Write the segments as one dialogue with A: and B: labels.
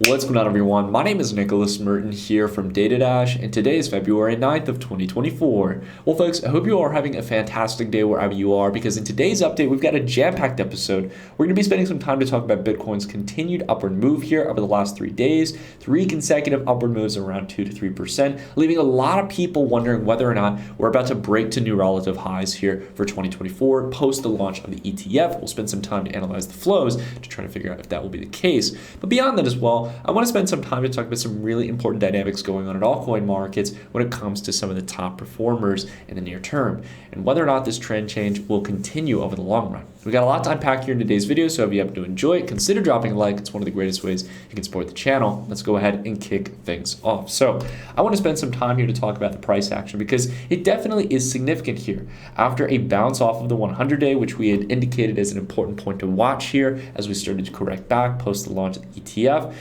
A: What's going on, everyone? My name is Nicholas Merton here from DataDash, and today is February 9th of 2024. Well, folks, I hope you all are having a fantastic day wherever you are, because in today's update, we've got a jam-packed episode. We're going to be spending some time to talk about Bitcoin's continued upward move here over the last 3 days, 3 consecutive upward moves around 2 to 3%, leaving a lot of people wondering whether or not we're about to break to new relative highs here for 2024 post the launch of the ETF. We'll spend some time to analyze the flows to try to figure out if that will be the case. But beyond that as well, I want to spend some time to talk about some really important dynamics going on at altcoin markets when it comes to some of the top performers in the near term, and whether or not this trend change will continue over the long run. We got a lot to unpack here in today's video, so if you happen to enjoy it, consider dropping a like. It's one of the greatest ways you can support the channel. Let's go ahead and kick things off. So I want to spend some time here to talk about the price action, because it definitely is significant here. After a bounce off of the 100-day, which we had indicated as an important point to watch here as we started to correct back post the launch of the ETF,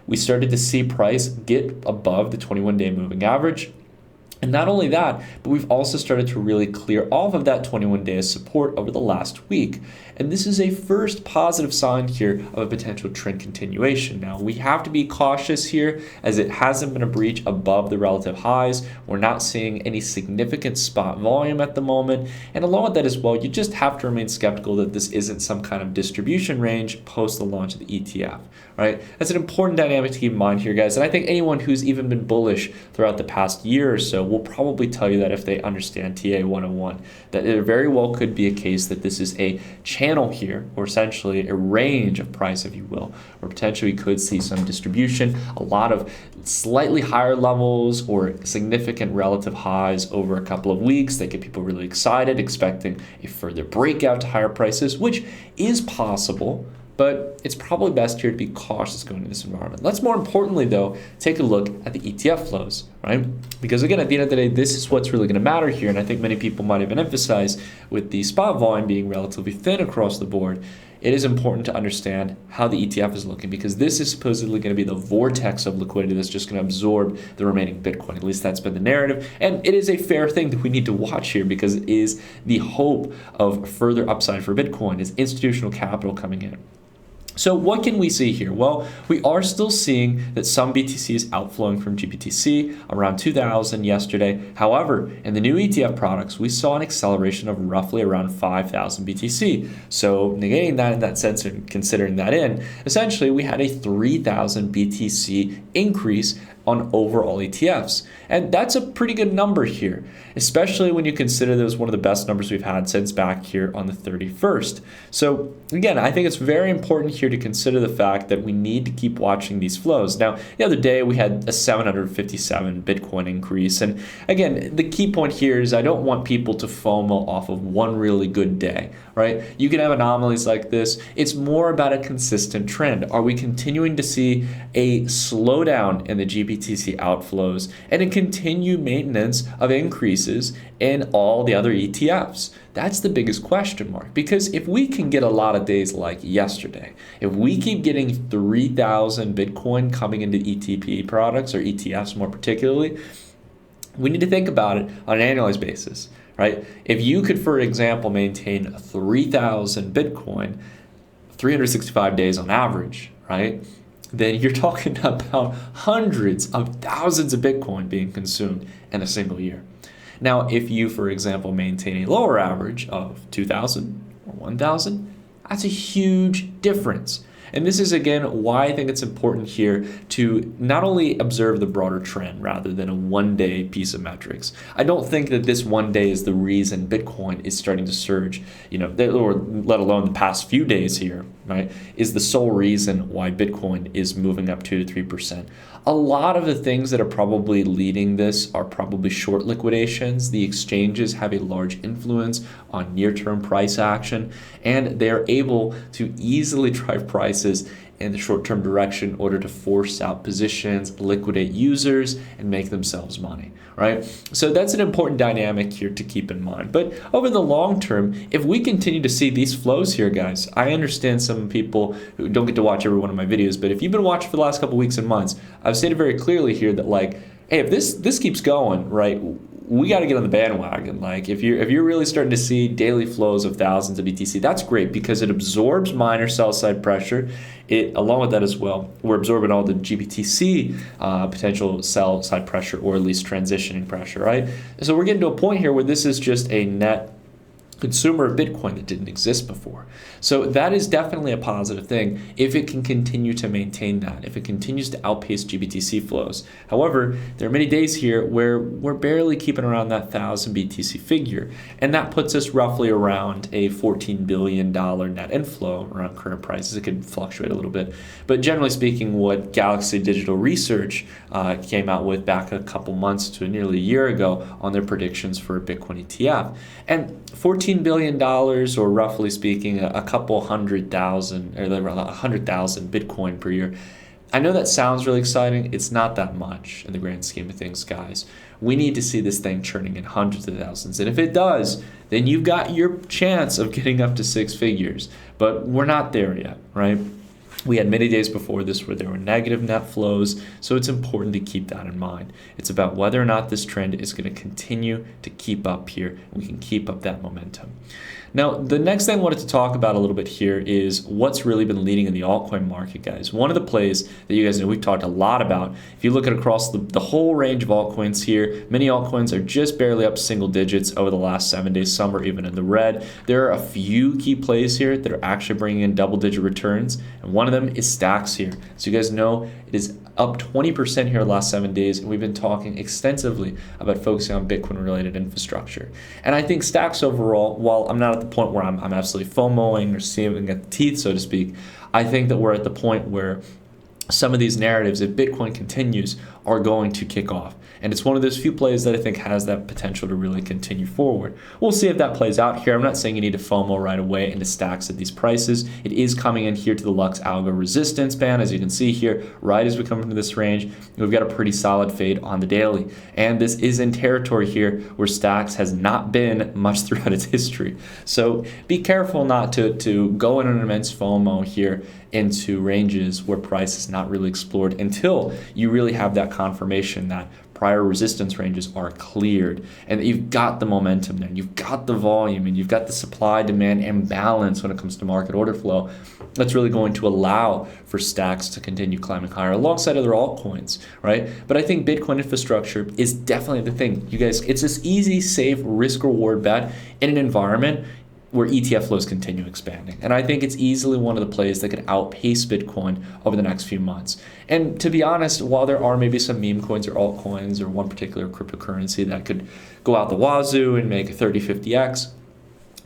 A: we started to see price get above the 21-day moving average. And not only that, but we've also started to really clear off of that 21-day support over the last week. And this is a first positive sign here of a potential trend continuation. Now, we have to be cautious here, as it hasn't been a breach above the relative highs. We're not seeing any significant spot volume at the moment. And along with that as well, you just have to remain skeptical that this isn't some kind of distribution range post the launch of the ETF, right? That's an important dynamic to keep in mind here, guys. And I think anyone who's even been bullish throughout the past year or so will probably tell you that if they understand TA 101, that it very well could be a case that this is a channel here, or essentially a range of price, if you will, or potentially we could see some distribution, a lot of slightly higher levels or significant relative highs over a couple of weeks that get people really excited, expecting a further breakout to higher prices, which is possible. But it's probably best here to be cautious going into this environment. Let's more importantly, though, take a look at the ETF flows, right? Because again, at the end of the day, this is what's really going to matter here. And I think many people might even emphasize, with the spot volume being relatively thin across the board, it is important to understand how the ETF is looking, because this is supposedly going to be the vortex of liquidity that's just going to absorb the remaining Bitcoin. At least that's been the narrative. And it is a fair thing that we need to watch here, because it is the hope of further upside for Bitcoin, is institutional capital coming in. So what can we see here? Well, we are still seeing that some BTC is outflowing from GBTC, around 2,000 yesterday. However, in the new ETF products, we saw an acceleration of roughly around 5,000 BTC. So negating that in that sense and considering that in, essentially we had a 3,000 BTC increase on overall ETFs. And that's a pretty good number here, especially when you consider that was one of the best numbers we've had since back here on the 31st. So again, I think it's very important here to consider the fact that we need to keep watching these flows. Now, the other day we had a 757 Bitcoin increase. And again, the key point here is I don't want people to FOMO off of one really good day, right? You can have anomalies like this. It's more about a consistent trend. Are we continuing to see a slowdown in the GBTC outflows and a continued maintenance of increases in all the other ETFs? That's the biggest question mark, because if we can get a lot of days like yesterday, if we keep getting 3,000 Bitcoin coming into ETP products, or ETFs more particularly, we need to think about it on an annualized basis, right? If you could, for example, maintain 3,000 Bitcoin 365 days on average, right? Then you're talking about hundreds of thousands of Bitcoin being consumed in a single year. Now, if you, for example, maintain a lower average of 2,000 or 1,000, that's a huge difference. And this is, again, why I think it's important here to not only observe the broader trend rather than a one-day piece of metrics. I don't think that this one day is the reason Bitcoin is starting to surge, or let alone the past few days here, right, is the sole reason why Bitcoin is moving up 2 to 3%. A lot of the things that are probably leading this are probably short liquidations. The exchanges have a large influence on near-term price action, and they're able to easily drive prices in the short-term direction in order to force out positions, liquidate users, and make themselves money, right? So that's an important dynamic here to keep in mind. But over the long term, if we continue to see these flows here, guys, I understand some people who don't get to watch every one of my videos, but if you've been watching for the last couple weeks and months, I've stated very clearly here that, like, hey, if this keeps going, right, we got to get on the bandwagon. Like if you're really starting to see daily flows of thousands of BTC, that's great because it absorbs minor sell side pressure. It, along with that as well, we're absorbing all the GBTC potential sell side pressure, or at least transitioning pressure, right? So we're getting to a point here where this is just a net consumer of Bitcoin that didn't exist before. So that is definitely a positive thing if it can continue to maintain that, if it continues to outpace GBTC flows. However, there are many days here where we're barely keeping around that 1,000 BTC figure, and that puts us roughly around a $14 billion net inflow around current prices. It could fluctuate a little bit, but generally speaking, what Galaxy Digital Research came out with back a couple months to nearly a year ago on their predictions for a Bitcoin ETF. And $14 billion, or roughly speaking, a couple 100,000 or 100,000 Bitcoin per year. I know that sounds really exciting. It's not that much in the grand scheme of things, guys. We need to see this thing churning in hundreds of thousands. And if it does, then you've got your chance of getting up to six figures. But we're not there yet, right? We had many days before this where there were negative net flows, so it's important to keep that in mind. It's about whether or not this trend is going to continue to keep up here, and we can keep up that momentum. Now, the next thing I wanted to talk about a little bit here is what's really been leading in the altcoin market, guys. One of the plays that you guys know we've talked a lot about, if you look at across the whole range of altcoins here, many altcoins are just barely up single digits over the last 7 days. Some are even in the red. There are a few key plays here that are actually bringing in double-digit returns, and one of them is Stacks here. So you guys know it is up 20% here the last 7 days, and we've been talking extensively about focusing on Bitcoin-related infrastructure. And I think Stacks overall, while I'm not at the point where I'm absolutely FOMOing or seeing at the teeth, so to speak, I think that we're at the point where some of these narratives, if Bitcoin continues, are going to kick off. And it's one of those few plays that I think has that potential to really continue forward. We'll see if that plays out here. I'm not saying you need to FOMO right away into Stacks at these prices. It is coming in here to the Lux Algo resistance band, as you can see here, right as we come into this range. We've got a pretty solid fade on the daily. And this is in territory here where Stacks has not been much throughout its history. So be careful not to go in an immense FOMO here into ranges where price is not really explored until you really have that confirmation that prior resistance ranges are cleared and that you've got the momentum there, you've got the volume, and you've got the supply-demand imbalance when it comes to market order flow that's really going to allow for Stacks to continue climbing higher alongside other altcoins, right? But I think Bitcoin infrastructure is definitely the thing. You guys, it's this easy, safe, risk-reward bet in an environment where ETF flows continue expanding. And I think it's easily one of the plays that could outpace Bitcoin over the next few months. And to be honest, while there are maybe some meme coins or altcoins or one particular cryptocurrency that could go out the wazoo and make a 30, 50x,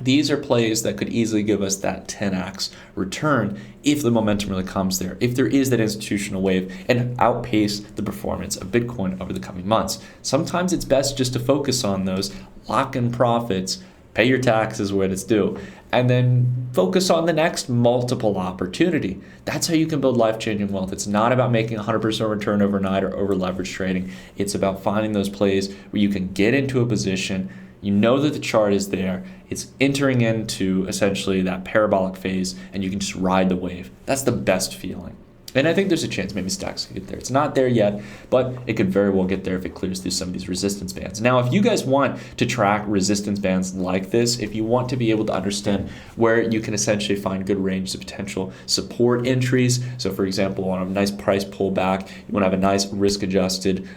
A: these are plays that could easily give us that 10x return if the momentum really comes there, if there is that institutional wave, and outpace the performance of Bitcoin over the coming months. Sometimes it's best just to focus on those, lock in profits, pay your taxes when it's due, and then focus on the next multiple opportunity. That's how you can build life-changing wealth. It's not about making 100% return overnight or over-leverage trading. It's about finding those plays where you can get into a position, you know that the chart is there, it's entering into essentially that parabolic phase, and you can just ride the wave. That's the best feeling. And I think there's a chance maybe Stacks could get there. It's not there yet, but it could very well get there if it clears through some of these resistance bands. Now, if you guys want to track resistance bands like this, if you want to be able to understand where you can essentially find good range of potential support entries, so for example, on a nice price pullback, you want to have a nice risk-adjusted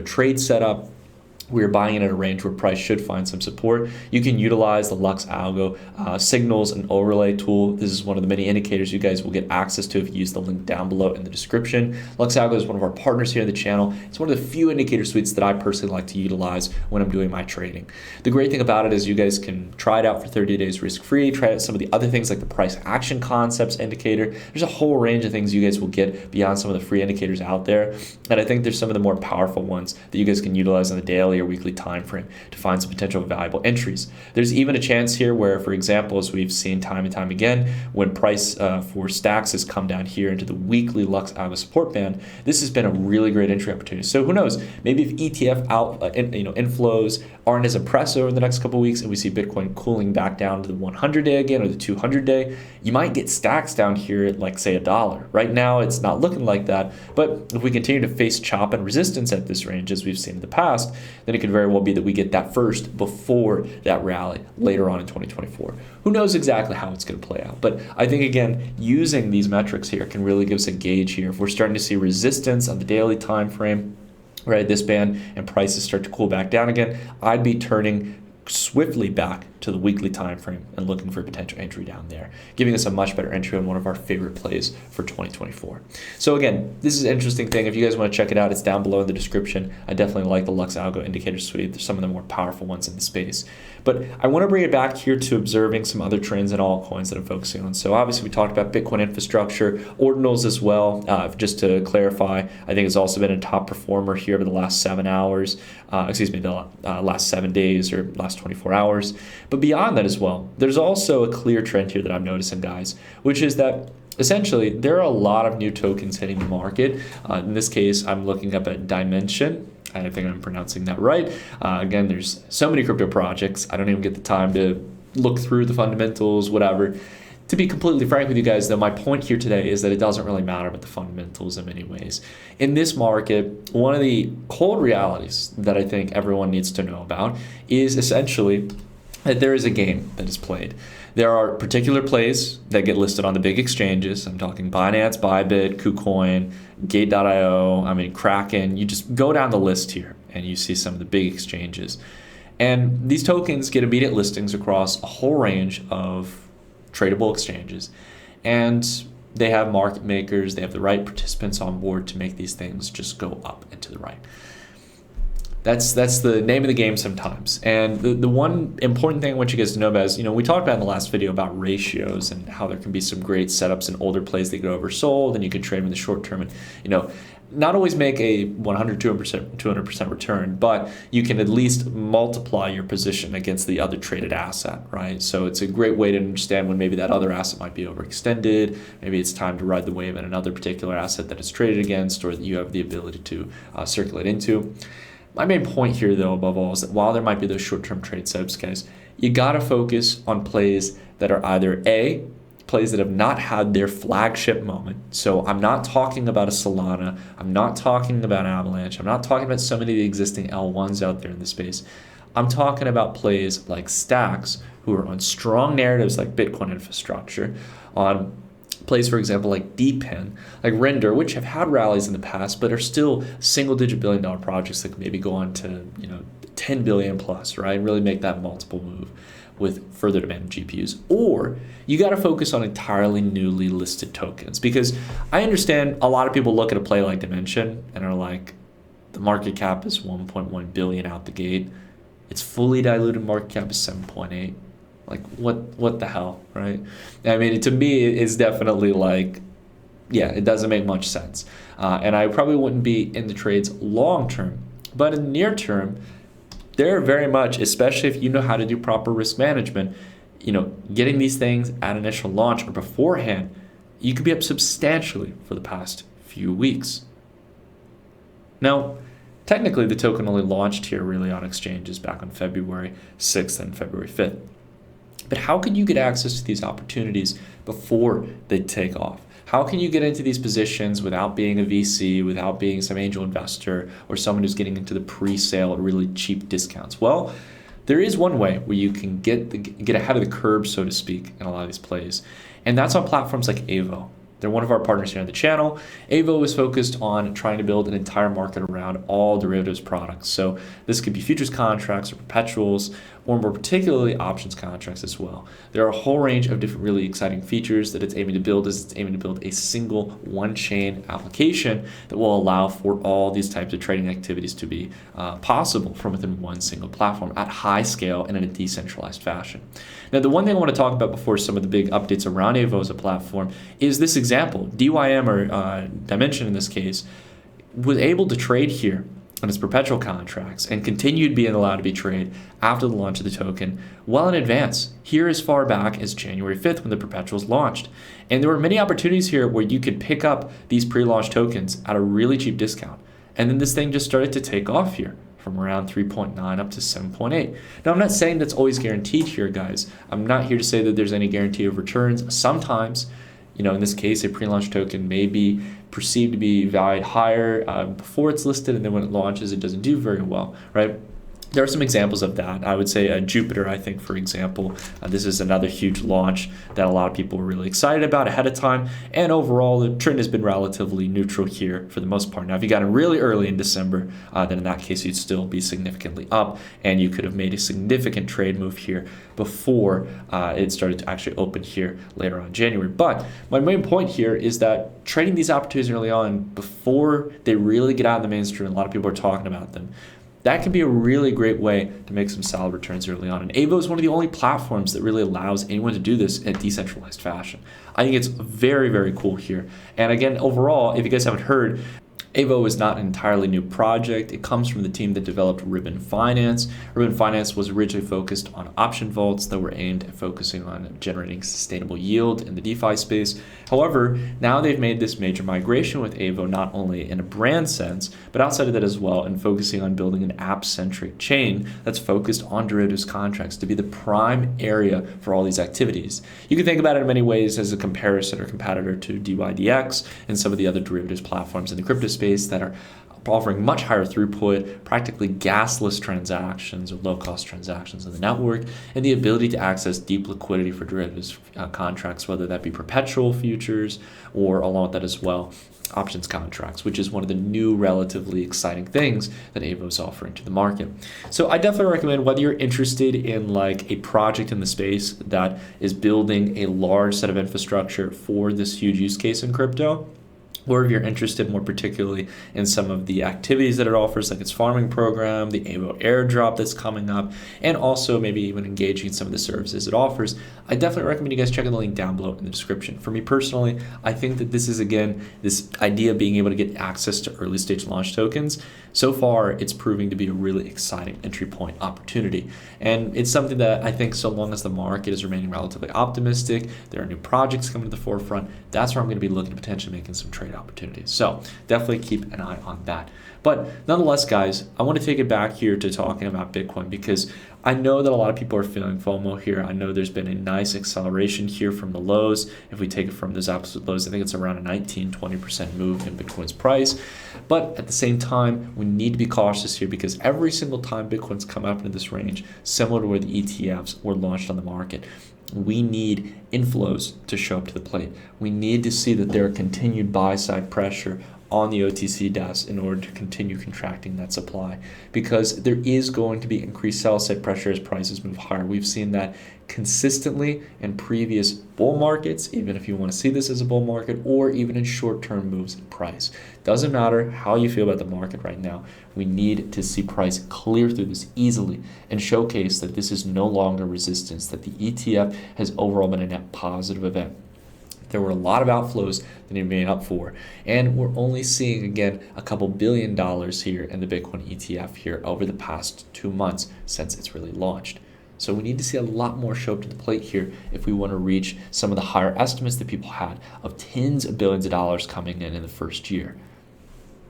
A: trade setup, we're buying it at a range where price should find some support. You can utilize the Lux Algo signals and overlay tool. This is one of the many indicators you guys will get access to if you use the link down below in the description. Lux Algo is one of our partners here in the channel. It's one of the few indicator suites that I personally like to utilize when I'm doing my trading. The great thing about it is you guys can try it out for 30 days risk-free, try out some of the other things like the price action concepts indicator. There's a whole range of things you guys will get beyond some of the free indicators out there. And I think there's some of the more powerful ones that you guys can utilize on the daily or weekly time frame to find some potential valuable entries. There's even a chance here where, for example, as we've seen time and time again, when price for Stacks has come down here into the weekly Lux Algo support band, this has been a really great entry opportunity. So who knows? Maybe if ETF inflows aren't as impressive over the next couple of weeks, and we see Bitcoin cooling back down to the 100-day again or the 200-day, you might get Stacks down here at like say $1. Right now, it's not looking like that, but if we continue to face chop and resistance at this range as we've seen in the past, then it could very well be that we get that first before that rally later on in 2024. Who knows exactly how it's going to play out? But I think, again, using these metrics here can really give us a gauge here. If we're starting to see resistance on the daily time frame, right, this band, and prices start to cool back down again, I'd be turning swiftly back to the weekly time frame and looking for potential entry down there, giving us a much better entry on one of our favorite plays for 2024. So again, this is an interesting thing. If you guys want to check it out, it's down below in the description. I definitely like the Lux Algo Indicator Suite. They're some of the more powerful ones in the space. But I want to bring it back here to observing some other trends in altcoins that I'm focusing on. So obviously we talked about Bitcoin infrastructure, ordinals as well. Just to clarify, I think it's also been a top performer here over the last 7 hours. The last 7 days or last 24 hours. But beyond that as well, there's also a clear trend here that I'm noticing, guys, which is that essentially there are a lot of new tokens hitting the market. In this case, I'm looking up at Dimension. I think I'm pronouncing that right. Again, there's so many crypto projects. I don't even get the time to look through the fundamentals, whatever. To be completely frank with you guys, though, my point here today is that it doesn't really matter about the fundamentals in many ways. In this market, one of the cold realities that I think everyone needs to know about is essentially that there is a game that is played. There are particular plays that get listed on the big exchanges. I'm talking Binance, Bybit, KuCoin, Gate.io, Kraken. You just go down the list here and you see some of the big exchanges. And these tokens get immediate listings across a whole range of tradable exchanges. And they have market makers, they have the right participants on board to make these things just go up and to the right. That's the name of the game sometimes. And the one important thing I want you guys to know about is, we talked about in the last video about ratios and how there can be some great setups in older plays that get oversold and you can trade them in the short term and, not always make a 100, 200% return, but you can at least multiply your position against the other traded asset, right? So it's a great way to understand when maybe that other asset might be overextended, maybe it's time to ride the wave in another particular asset that it's traded against or that you have the ability to circulate into. My main point here, though, above all, is that while there might be those short-term trade setups, guys, you got to focus on plays that are either A, plays that have not had their flagship moment. So I'm not talking about a Solana. I'm not talking about Avalanche. I'm not talking about so many of the existing L1s out there in the space. I'm talking about plays like Stacks, who are on strong narratives like Bitcoin infrastructure, on plays, for example, like DeepIn, like Render, which have had rallies in the past, but are still single-digit billion-dollar projects that can maybe go on to 10 billion plus, right? Really make that multiple move with further demand in GPUs. Or you got to focus on entirely newly listed tokens, because I understand a lot of people look at a play like Dimension and are like, the market cap is 1.1 billion out the gate. Its fully diluted market cap is 7.8. Like, what the hell, right? To me, it's definitely like, yeah, it doesn't make much sense. And I probably wouldn't be in the trades long term. But in the near term, they're very much, especially if you know how to do proper risk management, getting these things at initial launch or beforehand, you could be up substantially for the past few weeks. Now, technically, the token only launched here really on exchanges back on February 6th and February 5th. But how can you get access to these opportunities before they take off? How can you get into these positions without being a VC, without being some angel investor, or someone who's getting into the pre-sale at really cheap discounts? Well, there is one way where you can get ahead of the curve, so to speak, in a lot of these plays. And that's on platforms like Avo. They're one of our partners here on the channel. Avo is focused on trying to build an entire market around all derivatives products. So this could be futures contracts or perpetuals, or more particularly options contracts as well. There are a whole range of different really exciting features that it's aiming to build. It's aiming to build a single one-chain application that will allow for all these types of trading activities to be possible from within one single platform at high scale and in a decentralized fashion. Now, the one thing I want to talk about before some of the big updates around Avo as a platform is this example. DYM, or Dimension in this case, was able to trade here on its perpetual contracts and continued being allowed to be traded after the launch of the token well in advance, here as far back as January 5th when the perpetuals launched. And there were many opportunities here where you could pick up these pre-launch tokens at a really cheap discount. And then this thing just started to take off here from around 3.9 up to 7.8. Now, I'm not saying that's always guaranteed here, guys. I'm not here to say that there's any guarantee of returns. Sometimes, in this case, a pre-launch token may be perceived to be valued higher before it's listed, and then when it launches, it doesn't do very well, right? There are some examples of that. I would say Jupiter, I think, for example, this is another huge launch that a lot of people were really excited about ahead of time. And overall, the trend has been relatively neutral here for the most part. Now, if you got in really early in December, then in that case, you'd still be significantly up, and you could have made a significant trade move here before it started to actually open here later on in January. But my main point here is that trading these opportunities early on before they really get out in the mainstream, a lot of people are talking about them, that can be a really great way to make some solid returns early on. And Avo is one of the only platforms that really allows anyone to do this in a decentralized fashion. I think it's very, very cool here. And again, overall, if you guys haven't heard, Avo is not an entirely new project. It comes from the team that developed Ribbon Finance. Ribbon Finance was originally focused on option vaults that were aimed at focusing on generating sustainable yield in the DeFi space. However, now they've made this major migration with Avo, not only in a brand sense, but outside of that as well, and focusing on building an app-centric chain that's focused on derivatives contracts to be the prime area for all these activities. You can think about it in many ways as a comparison or competitor to DYDX and some of the other derivatives platforms in the crypto space that are offering much higher throughput, practically gasless transactions or low-cost transactions in the network, and the ability to access deep liquidity for derivatives contracts, whether that be perpetual futures or along with that as well, options contracts, which is one of the new relatively exciting things that Avo is offering to the market. So I definitely recommend, whether you're interested in like a project in the space that is building a large set of infrastructure for this huge use case in crypto, or if you're interested more particularly in some of the activities that it offers, like its farming program, the Avo airdrop that's coming up, and also maybe even engaging in some of the services it offers, I definitely recommend you guys checking the link down below in the description. For me personally, I think that this is, again, this idea of being able to get access to early stage launch tokens. So far, it's proving to be a really exciting entry point opportunity. And it's something that I think, so long as the market is remaining relatively optimistic, there are new projects coming to the forefront, that's where I'm going to be looking to potentially making some trade opportunities. So definitely keep an eye on that. But nonetheless, guys, I want to take it back here to talking about Bitcoin, because I know that a lot of people are feeling FOMO here. I know there's been a nice acceleration here from the lows. If we take it from those absolute lows, I think it's around a 19-20% move in Bitcoin's price. But at the same time, we need to be cautious here, because every single time Bitcoin's come up into this range, similar to where the ETFs were launched on the market, we need inflows to show up to the plate. We need to see that there are continued buy-side pressure on the OTC desk in order to continue contracting that supply, because there is going to be increased sell-side pressure as prices move higher. We've seen that consistently in previous bull markets, even if you want to see this as a bull market, or even in short-term moves in price. Doesn't matter how you feel about the market right now. We need to see price clear through this easily and showcase that this is no longer resistance, that the ETF has overall been a net positive event. There were a lot of outflows that he made up for, and we're only seeing, again, a couple $1 billion here in the Bitcoin ETF here over the past 2 months since it's really launched. So we need to see a lot more show up to the plate here if we want to reach some of the higher estimates that people had of tens of billions of dollars coming in the first year.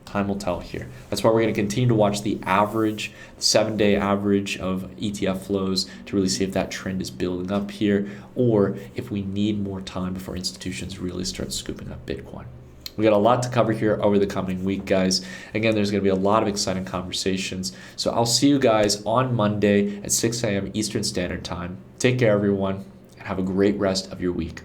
A: Time will tell here. That's why we're going to continue to watch the average, 7-day average of ETF flows to really see if that trend is building up here, or if we need more time before institutions really start scooping up Bitcoin. We got a lot to cover here over the coming week, guys. Again, there's going to be a lot of exciting conversations. So I'll see you guys on Monday at 6 a.m. Eastern Standard Time. Take care, everyone, and have a great rest of your week.